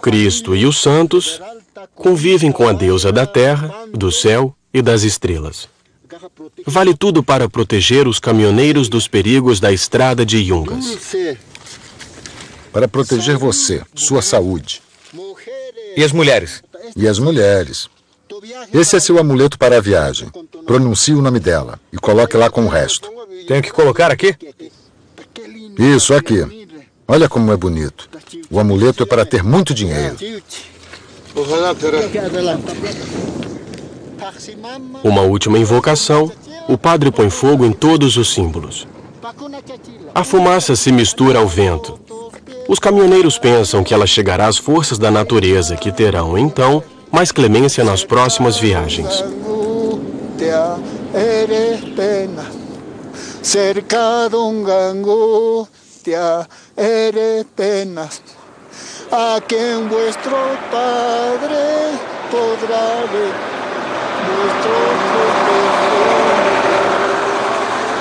Cristo e os santos convivem com a deusa da terra, do céu e das estrelas. Vale tudo para proteger os caminhoneiros dos perigos da estrada de Yungas. Para proteger você, sua saúde. E as mulheres? E as mulheres. Esse é seu amuleto para a viagem. Pronuncie o nome dela e coloque lá com o resto. Tenho que colocar aqui? Isso, aqui. Olha como é bonito. O amuleto é para ter muito dinheiro. Uma última invocação, o padre põe fogo em todos os símbolos. A fumaça se mistura ao vento. Os caminhoneiros pensam que ela chegará às forças da natureza, que terão, então, mais clemência nas próximas viagens. Cercado angustia, eres penas, a quien vuestro Padre podrá ver,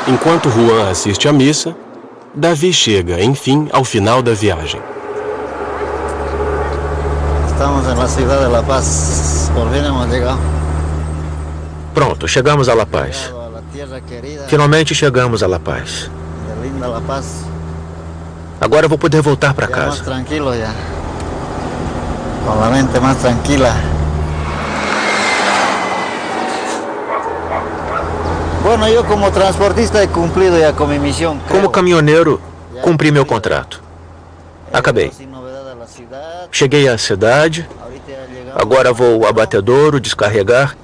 Enquanto Juan assiste à missa, Davi chega, enfim, ao final da viagem. Estamos na cidade de La Paz, por fin hemos llegado. Pronto, chegamos a La Paz. Finalmente chegamos a La Paz. Linda La Paz. Agora eu vou poder voltar para Mais casa. tranquilo já. Com a mente mais tranquila. Bueno, eu como transportista he cumprido já com minha missão. Como caminhoneiro, cumpri meu contrato. Acabei. Cheguei à cidade. Agora vou ao abatedouro descarregar.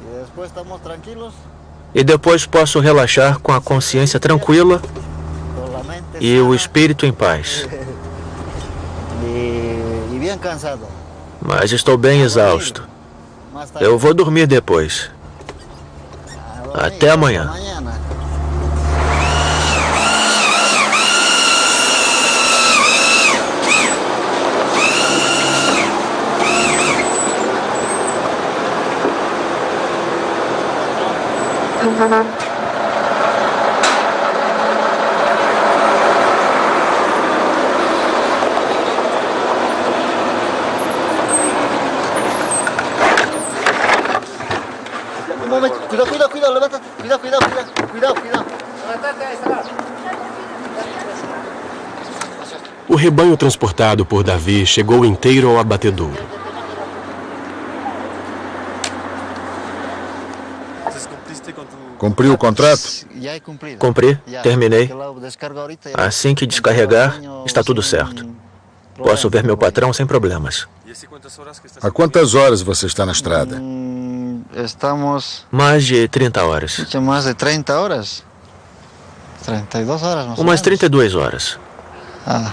E depois posso relaxar com a consciência tranquila e o espírito em paz. E bem cansado. Mas estou bem exausto. Eu vou dormir depois. Até amanhã. Um momento, cuidado, levanta. Cuidado. O rebanho transportado por Davi chegou inteiro ao abatedouro. Cumpriu o contrato? Cumpri, terminei. Assim que descarregar, está tudo certo. Posso ver meu patrão sem problemas. Há quantas horas você está na estrada? Estamos Mais de 30 horas. mais de 30 horas. 32 horas, mais ou Umas menos. 32 horas. Ah.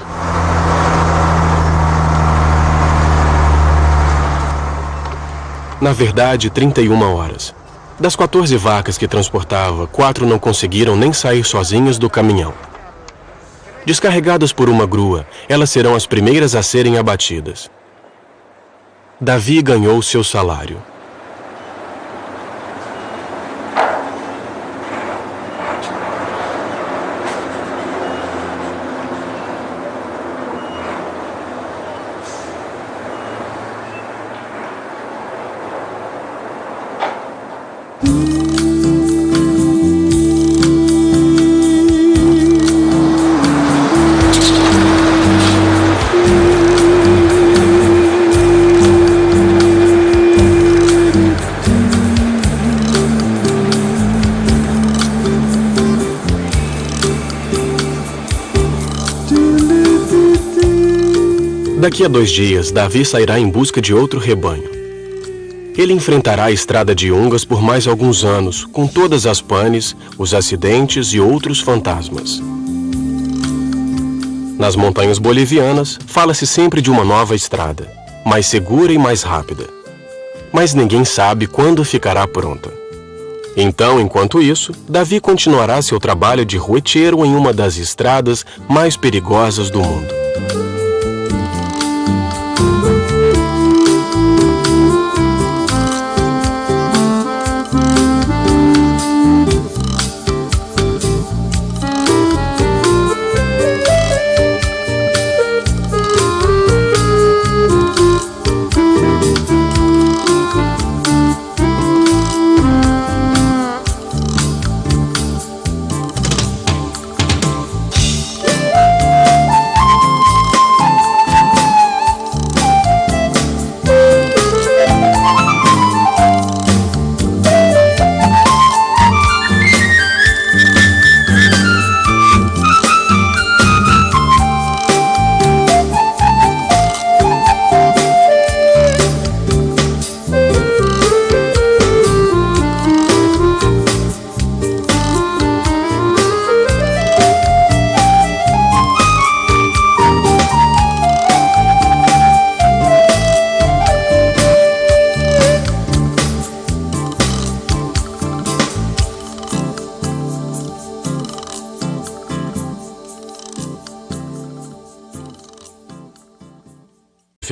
Na verdade, 31 horas. Das 14 vacas que transportava, 4 não conseguiram nem sair sozinhas do caminhão. Descarregadas por uma grua, elas serão as primeiras a serem abatidas. Davi ganhou seu salário. Daqui a 2 dias, Davi sairá em busca de outro rebanho. Ele enfrentará a estrada de Yungas por mais alguns anos, com todas as panes, os acidentes e outros fantasmas. Nas montanhas bolivianas, fala-se sempre de uma nova estrada, mais segura e mais rápida. Mas ninguém sabe quando ficará pronta. Então, enquanto isso, Davi continuará seu trabalho de rueteiro em uma das estradas mais perigosas do mundo.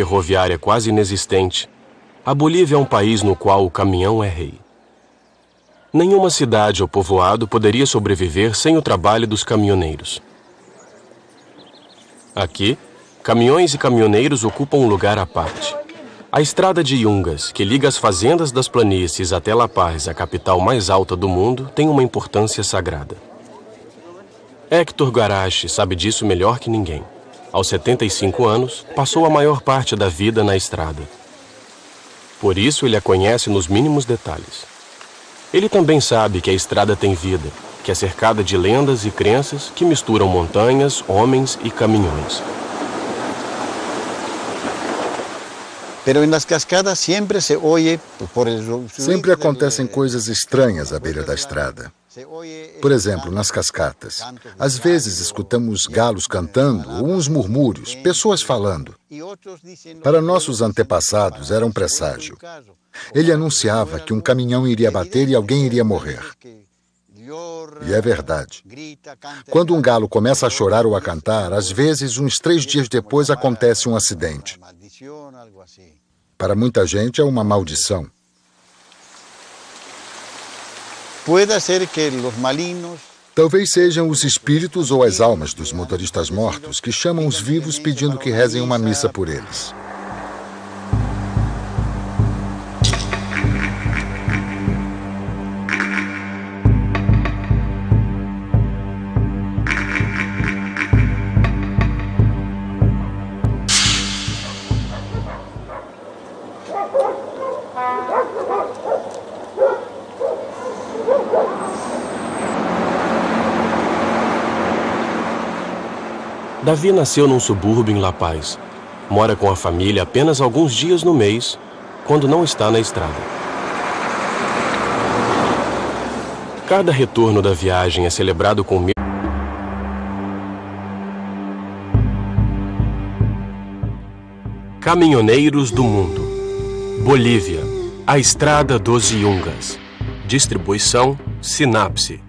ferroviária quase inexistente, a Bolívia é um país no qual o caminhão é rei. Nenhuma cidade ou povoado poderia sobreviver sem o trabalho dos caminhoneiros. Aqui, caminhões e caminhoneiros ocupam um lugar à parte. A estrada de Yungas, que liga as fazendas das planícies até La Paz, a capital mais alta do mundo, tem uma importância sagrada. Héctor Garache sabe disso melhor que ninguém. Aos 75 anos, passou a maior parte da vida na estrada. Por isso, ele a conhece nos mínimos detalhes. Ele também sabe que a estrada tem vida, que é cercada de lendas e crenças que misturam montanhas, homens e caminhões. Sempre acontecem coisas estranhas à beira da estrada. Por exemplo, nas cascatas. Às vezes escutamos galos cantando ou uns murmúrios, pessoas falando. Para nossos antepassados era um presságio. Ele anunciava que um caminhão iria bater e alguém iria morrer. E é verdade. Quando um galo começa a chorar ou a cantar, às vezes, uns 3 dias depois, acontece um acidente. Para muita gente é uma maldição. Talvez sejam os espíritos ou as almas dos motoristas mortos que chamam os vivos pedindo que rezem uma missa por eles. Davi nasceu num subúrbio em La Paz. Mora com a família apenas alguns dias no mês, quando não está na estrada. Cada retorno da viagem é celebrado com Caminhoneiros do Mundo. Bolívia, a Estrada dos Yungas. Distribuição Sinapse.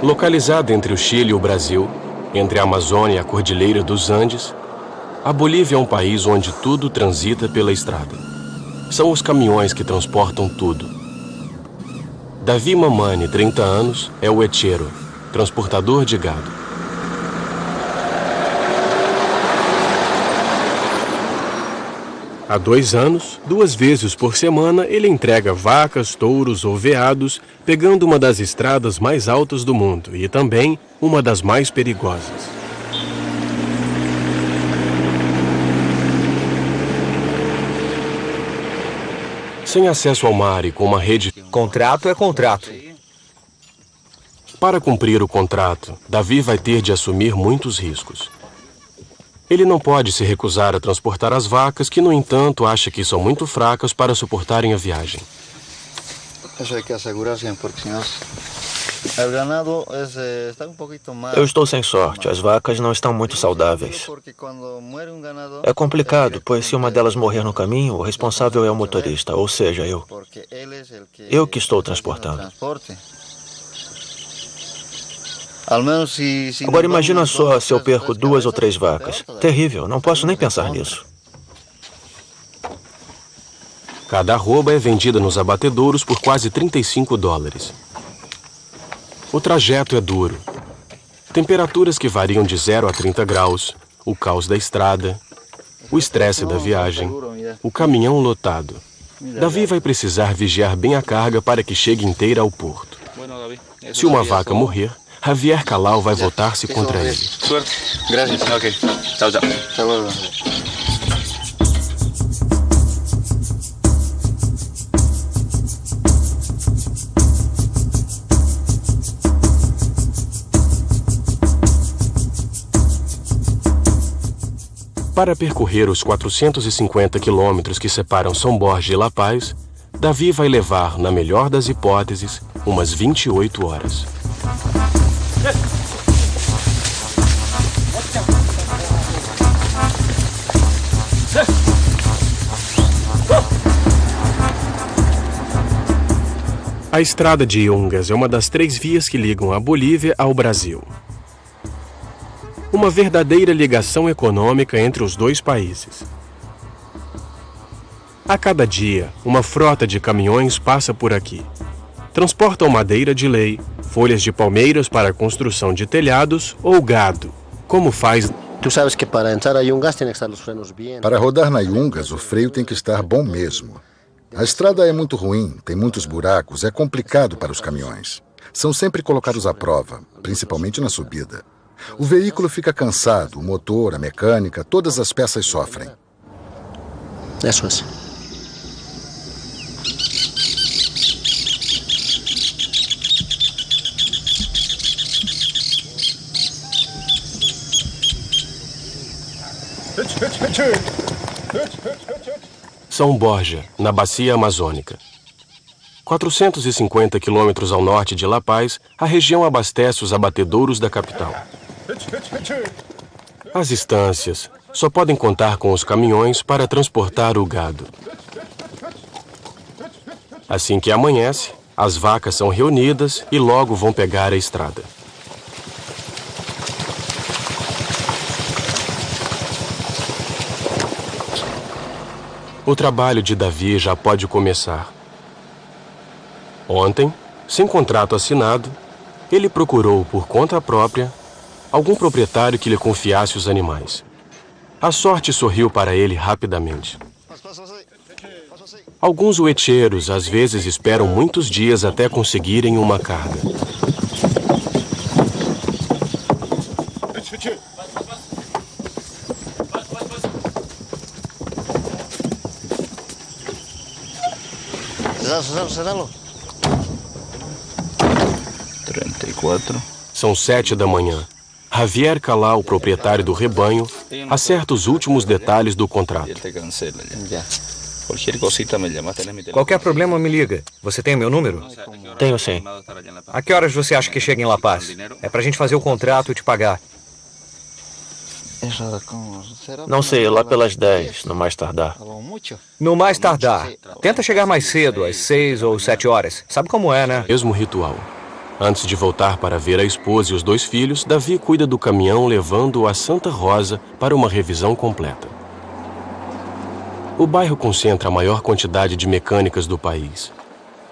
Localizada entre o Chile e o Brasil, entre a Amazônia e a Cordilheira dos Andes, a Bolívia é um país onde tudo transita pela estrada. São os caminhões que transportam tudo. Davi Mamani, 30 anos, é o etchero, transportador de gado. Há 2 anos, 2 vezes por semana, ele entrega vacas, touros ou veados, pegando uma das estradas mais altas do mundo e também uma das mais perigosas. Sem acesso ao mar e com uma rede... Contrato é contrato. Para cumprir o contrato, Davi vai ter de assumir muitos riscos. Ele não pode se recusar a transportar as vacas, que, no entanto, acha que são muito fracas para suportarem a viagem. Eu estou sem sorte. As vacas não estão muito saudáveis. É complicado, pois se uma delas morrer no caminho, o responsável é o motorista, ou seja, eu. Eu que estou transportando. Agora imagina só se eu perco 2 ou 3 vacas. Terrível, não posso nem pensar nisso. Cada arroba é vendida nos abatedouros por quase $35. O trajeto é duro. Temperaturas que variam de 0 a 30 graus, o caos da estrada, o estresse da viagem, o caminhão lotado. Davi vai precisar vigiar bem a carga para que chegue inteira ao porto. Se uma vaca morrer, Javier Calao vai voltar-se contra ele. Suerte. Gracias. Ok. Tchau, tchau. Hasta luego. Para percorrer os 450 quilômetros que separam São Borja e La Paz, Davi vai levar, na melhor das hipóteses, umas 28 horas. A estrada de Yungas é uma das 3 vias que ligam a Bolívia ao Brasil. Uma verdadeira ligação econômica entre os dois países. A cada dia, uma frota de caminhões passa por aqui. Transportam madeira de lei, folhas de palmeiras para a construção de telhados ou gado, como faz... Tu sabes que para entrar a Yungas tem que estar os frenos bem. Para rodar na Yungas, o freio tem que estar bom mesmo. A estrada é muito ruim, tem muitos buracos, é complicado para os caminhões. São sempre colocados à prova, principalmente na subida. O veículo fica cansado, o motor, a mecânica, todas as peças sofrem. Isso é. São Borja, na Bacia Amazônica. 450 quilômetros ao norte de La Paz, a região abastece os abatedouros da capital. As estâncias só podem contar com os caminhões para transportar o gado. Assim que amanhece, as vacas são reunidas e logo vão pegar a estrada. O trabalho de Davi já pode começar. Ontem, sem contrato assinado, ele procurou por conta própria algum proprietário que lhe confiasse os animais. A sorte sorriu para ele rapidamente. Alguns ueteiros às vezes esperam muitos dias até conseguirem uma carga. Cerralo. 34. São 7 da manhã. Javier Calao, o proprietário do rebanho, acerta os últimos detalhes do contrato. Qualquer problema, me liga. Você tem o meu número? Tenho sim. A que horas você acha que chega em La Paz? É pra gente fazer o contrato e te pagar. Não sei, lá pelas 10, no mais tardar. No mais tardar. Tenta chegar mais cedo, às 6 ou 7 horas. Sabe como é, né? Mesmo ritual. Antes de voltar para ver a esposa e os 2 filhos, Davi cuida do caminhão levando-o a Santa Rosa para uma revisão completa. O bairro concentra a maior quantidade de mecânicas do país.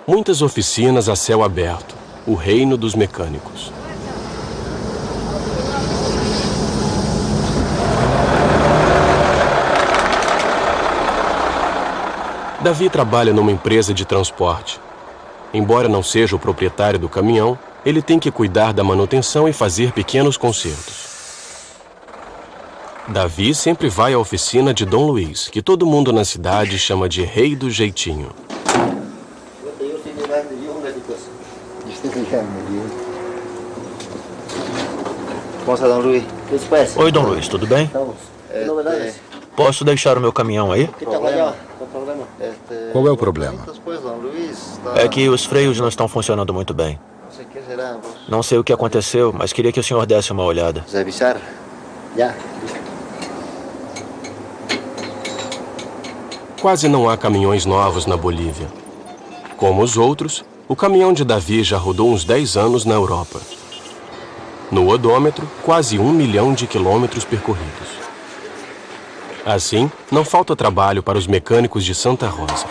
Muitas oficinas a céu aberto, o reino dos mecânicos. Davi trabalha numa empresa de transporte. Embora não seja o proprietário do caminhão, ele tem que cuidar da manutenção e fazer pequenos consertos. Davi sempre vai à oficina de Dom Luiz, que todo mundo na cidade chama de Rei do Jeitinho. Oi, Dom Luiz, tudo bem? Posso deixar o meu caminhão aí? Qual é o problema? É que os freios não estão funcionando muito bem. Não sei o que aconteceu, mas queria que o senhor desse uma olhada. Quase não há caminhões novos na Bolívia. Como os outros, o caminhão de Davi já rodou uns 10 anos na Europa. No odômetro, quase 1 milhão de quilômetros percorridos. Assim, não falta trabalho para os mecânicos de Santa Rosa.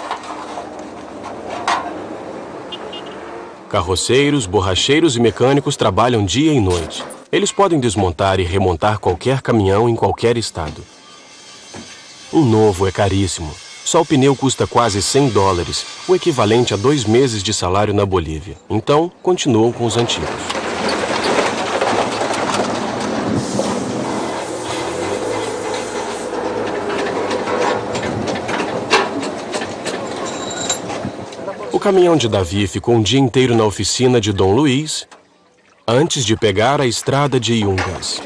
Carroceiros, borracheiros e mecânicos trabalham dia e noite. Eles podem desmontar e remontar qualquer caminhão em qualquer estado. Um novo é caríssimo. Só o pneu custa quase $100, o equivalente a 2 meses de salário na Bolívia. Então, continuam com os antigos. O caminhão de Davi ficou um dia inteiro na oficina de Dom Luiz, antes de pegar a estrada de Yungas.